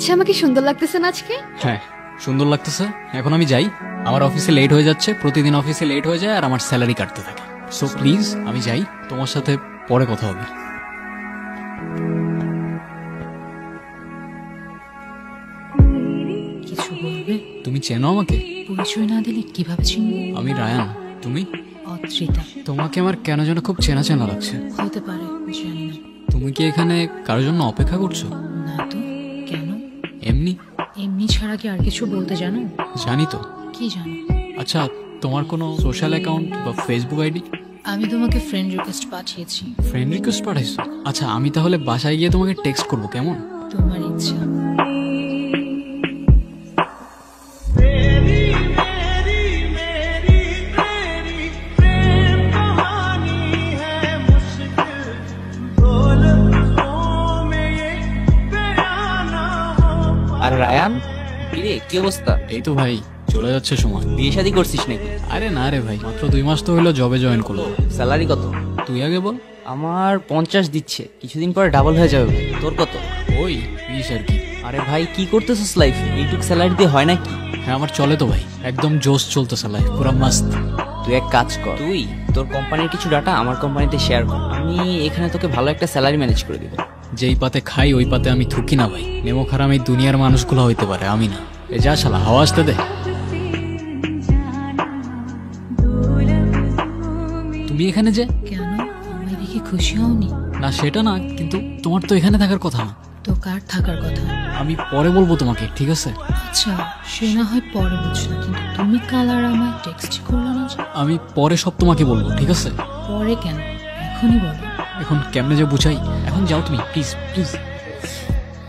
আচ্ছা আমাকে সুন্দর লাগতেছে না আজকে? হ্যাঁ সুন্দর লাগতেছে। এখন আমি যাই, আমার অফিসে লেট হয়ে যাচ্ছে, প্রতিদিন অফিসে লেট হয়ে যায় আর আমার স্যালারি কাটতে থাকে। সো প্লিজ আমি যাই, তোমার সাথে পরে কথা হবে। কিছু বলবে? তুমি চেনো আমাকে? পরিচয় না দিলে কিভাবে চিনব? আমি রায়ান। তুমি? অত্রিতা। তোমাকে আমার কেন যেন খুব চেনা চেনা লাগছে। হতে পারে, জানি না। তুমি কি এখানে কারোর জন্য অপেক্ষা করছো? না তো, কেন? এমনি। এমনি ছাড়া কি আর কিছু বলতে জানো? জানি তো। কি জানো? আচ্ছা তোমার কোনো সোশ্যাল অ্যাকাউন্ট বা ফেসবুক আইডি? আমি তোমাকে ফ্রেন্ড রিকোয়েস্ট পাঠিয়েছি। ফ্রেন্ড রিকোয়েস্ট পাঠাইছো? আচ্ছা আমি তাহলে বাসায় গিয়ে তোমাকে টেক্সট করবো, কেমন? তোমার ইচ্ছা। আর রায়ান, কিরে কি অবস্থা? এই তো ভাই চলে যাচ্ছে সময়। বিয়ে শাদী করছিস নাকি? আরে না রে ভাই, মাত্র 2 মাস তো হলো জবে জয়েন করলো। স্যালারি কত? তুই আগে বল। আমার 50 দিচ্ছে, কিছুদিন পরে ডাবল হয়ে যাবে ভাই। তোর কত? ওই 20 আর কি। আরে ভাই কি করতেছিস লাইফে? এইটুক স্যালারি দিয়ে হয় নাকি? হ্যাঁ আমার চলে তো ভাই, একদম জোশ চলতেছে লাইফ, পুরা মাস্ত। তুই এক কাজ কর, তুই তোর কোম্পানির কিছু ডাটা আমার কোম্পানিতে শেয়ার কর, আমি এখানে তোকে ভালো একটা স্যালারি ম্যানেজ করে দিব। যেই পাতে খাই ওই পাতে আমি থুকি না ভাই। নেমো খারাপ এই দুনিয়ার মানুষগুলো হইতে পারে, আমি না। এ যা শালা, হাওয়া আসতে দে। তুমি এখানে যে? কেন, আমায় দেখে খুশি হওনি? না সেটা না, কিন্তু তোমার তো এখানে থাকার কথা না। তো কার থাকার কথা? আমি পরে বলবো তোমাকে, ঠিক আছে? আচ্ছা সে না হয় পরে বুঝলাম, কিন্তু তুমি কাল আর আমায় টেক্সট করলো না যে? আমি পরে সব তোমাকে বলবো, ঠিক আছে? পরে কেন, এখনই বলো। এখন কেমনে যে বুঝাই। এখন যাও তুমি, প্লিজ প্লিজ।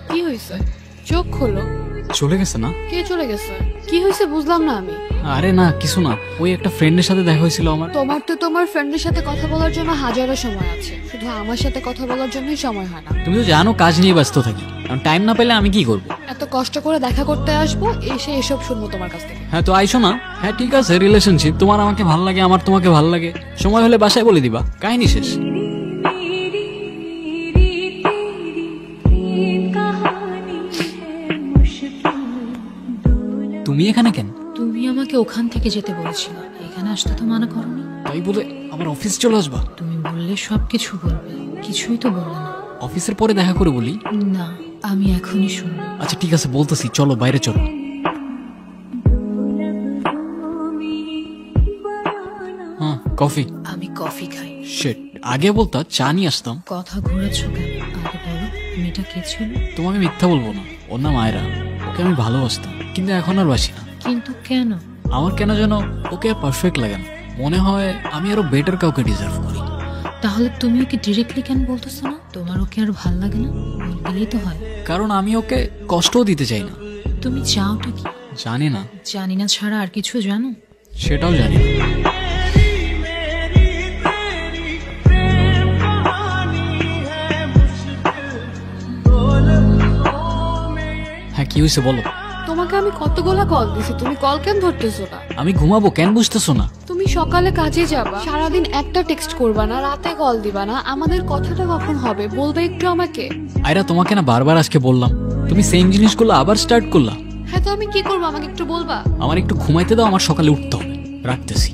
কি হয়েছে? চোখ খোলো। চলে গেছে না? কে চলে গেছে? কি হয়েছে বুঝলাম না আমি। আরে না কিছু না, ওই একটা ফ্রেন্ডের সাথে দেখা হয়েছিল আমার। তোমার তো তোমার ফ্রেন্ডের সাথে কথা বলার জন্য হাজারো সময় আছে, শুধু আমার সাথে কথা বলার জন্যই সময় হয় না। তুমি তো জানো কাজ নিয়ে ব্যস্ত থাকি, কারণ টাইম না পেলে আমি কি করব? এত কষ্ট করে দেখা করতে আসবো, এসে এসব শুনবো তোমার কাছ থেকে। হ্যাঁ তো আইসো না। হ্যাঁ ঠিক আছে, রিলেশনশিপ, তোমার আমাকে ভালো লাগে, আমার তোমাকে ভালো লাগে, সময় হলে বাসায় বলে দিবা, কাহিনী শেষ। তুমি এখানে কেন? তুমি আমাকে ওখান থেকে যেতে বলেছিলে, এখানে আসতে তো মানা করনি। তাই বলে আমার অফিস চলে আসবা? তুমি বললে সবকিছু বলবে, কিছুই তো বললে না। অফিসের পরে দেখা করে বলি। না, আমি এখনই শুনবো। আচ্ছা ঠিক আছে বলতেছি, চলো বাইরে চলো। হ্যাঁ কফি। আমি কফি খাই। শিট, আগে বলতা চা নিয়ে আসতাম। কথা ঘোরাচ্ছ কেন, আগে বলো মেয়েটা কে ছিল? তোমাকে মিথ্যা বলবো না, ওর নাম আয়রা। ওকে আমি ভালোবাসতাম, কিন্তু এখন আর বাসি না। কিন্তু কেন? আমার কেন যেন ওকে আর পারফেক্ট লাগে না, মনে হয় আমি আরো বেটার কাউকে ডিজার্ভ করি। তাহলে তুমি ওকে ডিরেক্টলি কেন বলতেছো না? তোমার ওকে আর ভাল লাগে না? বললেই তো হয়। কারণ আমি ওকে কষ্টও দিতে চাই না। তুমি চাওটা কি? জানি না। জানি না ছাড়া আর কিছু জানো? সেটাও জানি না। হ্যাঁ কি হয়েছে বলো। তোমাকে আমি কতগুলা কল দিছি, তুমি কল কেন ধরতেছো না? আমি ঘুমাবো, কেন বুঝতেছো না? তুমি সকালে কাজে যাবা, সারাদিন একটা টেক্সট করবা না, রাতে কল দিবা না, আমাদের কথাটা কখন হবে বলবে একটু আমাকে। আয়রা তোমাকে না বারবার আজকে বললাম, তুমি সেম জিনিসগুলো আবার স্টার্ট করলা। হ্যাঁ তো আমি কি করবো, আমাকে একটু বলবা? আমার একটু ঘুমাইতে দাও, আমার সকালে উঠতে হবে। রাখতেছি।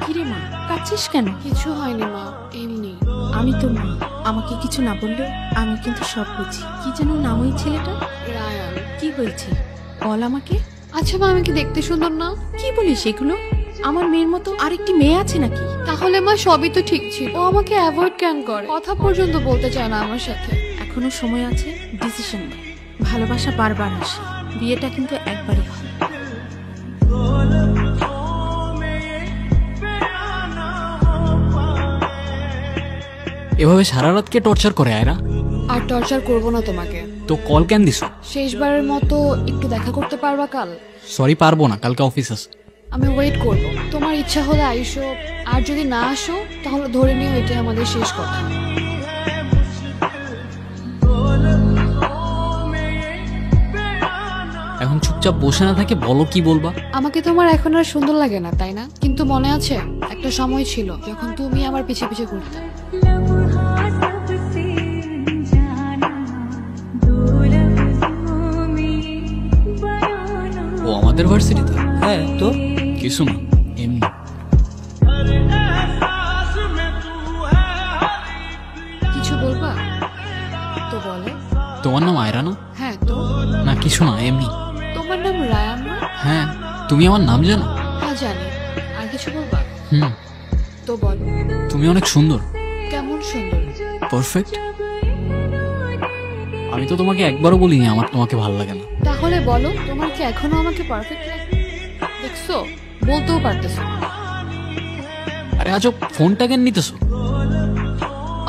কিরে মা, কাঁদছিস কেন? কিছু হয়নি মা, এমনি। আমি তো মা, আমাকে কিছু না বললে আমি কিন্তু সব বুঝি। কি যেন নাম ওই ছেলেটা? রায়ান। কি হয়েছে বল আমাকে। আচ্ছা মা, আমি কি দেখতে সুন্দর না? কি বলিস এগুলো? আমার মেয়ের মতো আরেকটি মেয়ে আছে নাকি? তাহলে মা সবই তো ঠিক ছিল, ও আমাকে অ্যাভয়েড কেন করে, কথা পর্যন্ত বলতে চায় না আমার সাথে। এখনো সময় আছে, ডিসিশন নে। ভালোবাসা বারবার আসে, বিয়েটা কিন্তু একবারই হয়। এভাবে সারা রাত কে টর্চার করে আয়রা? আর টর্চার করবো না তোমাকে। তো কল কেন দিছো? শেষবারের মতো একটু দেখা করতে পারবা কাল? সরি পারবো না, কালকে অফিস আছে। আমি ওয়েট করব, তোমার ইচ্ছা হলে আইসো, আর যদি না আসো তাহলে ধরে নিও এটাই আমাদের শেষ কথা। এখন চুপচাপ বসে না থাকে, বলো কি বলবা। আমাকে তোমার এখন আর সুন্দর লাগে না তাই না? কিন্তু মনে আছে একটা সময় ছিল যখন তুমি আমার পিছে পিছে ঘুরতে। আমাদের ভার্সিটিতে? হ্যাঁ তো কিছু না, এমনি। কিছু বলবা তো বলো। তোমার নাম আয়রা না? হ্যাঁ তো। না কিছু না, এমনি। তোমার নাম রায়ান না? হ্যাঁ, তুমি আমার নাম জানো? হ্যাঁ জানি। আর কিছু বলবা হুম, তো বলো। তুমি অনেক সুন্দর। কেমন সুন্দর? পারফেক্ট। আমি তো তোমাকে একবারও বলিনি আমার তোমাকে ভালো লাগে না। তাহলে বলো, তোমার কি এখনো আমাকে পারফেক্ট লাগে? দেখছো, বলতেও পারতেছো না। আরে আজব, ফোনটা কেন নিতেছো?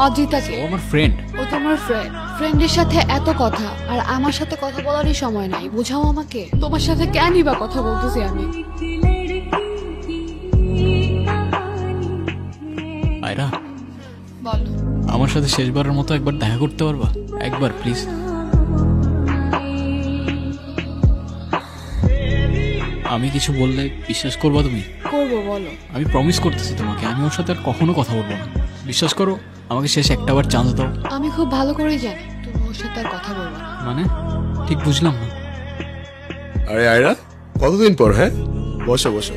অজিতাকে। ও আমার ফ্রেন্ড। ও তোমার ফ্রেন্ড। ফ্রেন্ডের সাথে এত কথা, আর আমার সাথে কথা বলারই সময় নাই। বুঝাও আমাকে, তোমার সাথে কেনই বা কথা বলতেছি আমি। আয়রা, বলো। আমার সাথে শেষবারের মতো একবার দেখা করতে পারবা? একবার প্লিজ। আমি কিছু বললে বিশ্বাস করবা তুমি? করবো, বলো। আমি প্রমিস করতেছি তোমাকে, আমি ওর সাথে আর কখনো কথা বলবো না। বিশ্বাস করো, আমাকে শেষ একটাবার চান্স দাও। আমি খুব ভালো করেই জানি তুমি ওর সাথে আর কথা বলবো না। মানে ঠিক বুঝলাম না। আরে আয়রা, কতদিন পর? হ্যাঁ, বসো বসো।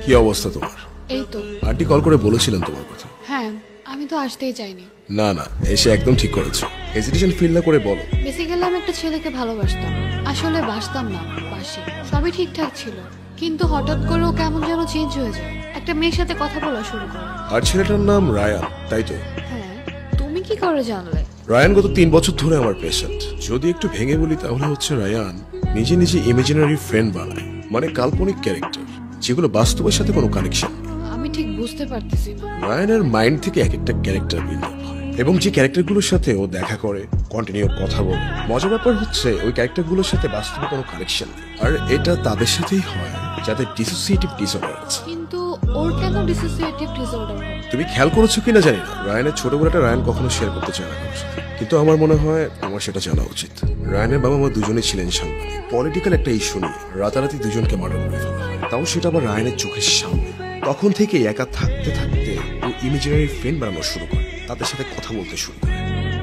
কি অবস্থা তোমার? এই তো। আন্টি কল করে বলেছিলেন তোমার কথা। হ্যাঁ, আমি তো আসতেই চাইনি। না না, এসে একদম ঠিক করেছো। হেজিটেশন ফিল না করে বলো। বেসিক্যালি আমি একটা ছেলেকে ভালোবাসতাম। আসলে বাসতাম না, বাসি। সবই ঠিকঠাক ছিল, কিন্তু হঠাৎ করে ও কেমন যেন চেঞ্জ হয়ে যায়। একটা মেয়ের সাথে কথা বলা শুরু করে। আর ছেলেটার নাম রায়ান, তাই তো? হ্যাঁ। তুমি কি করে জানলে? রায়ান গত 3 বছর ধরে আমার পেশেন্ট। যদি একটু ভেঙে বলি তাহলে হচ্ছে রায়ান নিজে নিজে ইমাজিনারি ফ্রেন্ড বানায়, মানে কাল্পনিক ক্যারেক্টার, যেগুলো বাস্তবের সাথে কোনো কানেকশন। আমি ঠিক বুঝতে পারতেছি না। রায়ানের মাইন্ড থেকে এক একটা ক্যারেক্টার বিল্ড আপ হয়, এবং যে ক্যারেক্টারগুলোর সাথে ও দেখা করে, কন্টিনিউ কথা বলে। মজার ব্যাপার হচ্ছে ওই ক্যারেক্টারগুলোর সাথে বাস্তবে কোনো কানেকশন নেই। আর এটা তাদের সাথেই হয় যাদের ডিসোসিয়েটিভ ডিসঅর্ডার আছে। কিন্তু ওর কেন ডিসোসিয়েটিভ ডিসঅর্ডার? তুমি খেয়াল করেছো কিনা জানি না, রায়ানের ছোটবেলাটা রায়ান কখনো শেয়ার করতে চায় না কারোর সাথে, কিন্তু আমার মনে হয় তোমার সেটা জানা উচিত। রায়ানের বাবা মা দুজনেই ছিলেন সাংবাদিক। পলিটিক্যাল একটা ইস্যু নিয়ে রাতারাতি দুজনকে মার্ডার করে ফেলা হয়, তাও সেটা আবার রায়ানের চোখের সামনে। তখন থেকে একা থাকতে থাকতে ও ইমাজিনারি ফ্রেন্ড বানানো শুরু করে, তাদের সাথে কথা বলতে শুরু করে।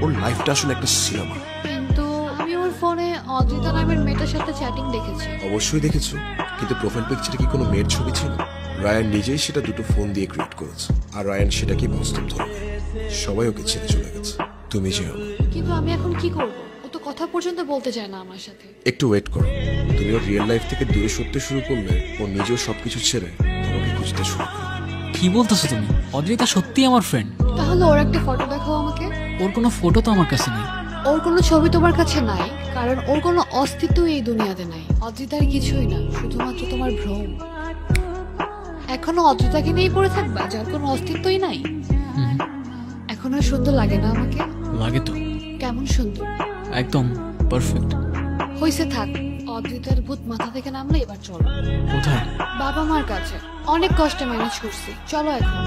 ওর লাইফটা আসলে একটা সিনেমা। কিন্তু আমি ওর ফোনে অদ্রিতা নামের মেয়েটার সাথে চ্যাটিং দেখেছি। অবশ্যই দেখেছো, কিন্তু প্রোফাইল পিকচারে কি কোনো মেয়ের ছবি ছিল? রায়ান নিজেই সেটা দুটো ফোন দিয়ে ক্রিয়েট করেছে, আর রায়ান সেটাকে বাস্তব ধরে। সবাই ওকে ছেড়ে চলে গেছে, তুমি যেও। কিন্তু আমি এখন কি করব? ও তো কথা পর্যন্ত বলতে চায় না আমার সাথে। একটু ওয়েট করো, তুমি ওর রিয়েল লাইফ থেকে দূরে সরতে শুরু করলে ও নিজেও সবকিছু ছেড়ে তোমাকে খুঁজতে শুরু করবে। কি বলতেছো তুমি? অদ্রিতা সত্যি আমার ফ্রেন্ড। তাহলে ওর একটা ফটো দেখাও আমাকে। ওর কোনো ফটো তো আমার কাছে নেই। ওর কোনো ছবি তোমার কাছে নাই, কারণ ওর কোনো অস্তিত্ব এই দুনিয়াতে নাই। অদ্রিতার কিছুই না, শুধুমাত্র তোমার ভ্রম। এখনো অদ্রিতাকে নিয়েই পড়ে থাকবা, যার কোনো অস্তিত্বই নাই। হুম, এখন আর সুন্দর লাগে না আমাকে? লাগে তো। কেমন সুন্দর? একদম পারফেক্ট। হইছে, থাক। অদ্রিতার ভূত মাথা থেকে নামলে এবার চলো। কোথায়? বাবা মার কাছে। অনেক কষ্টে ম্যানেজ করছি, চলো এখন।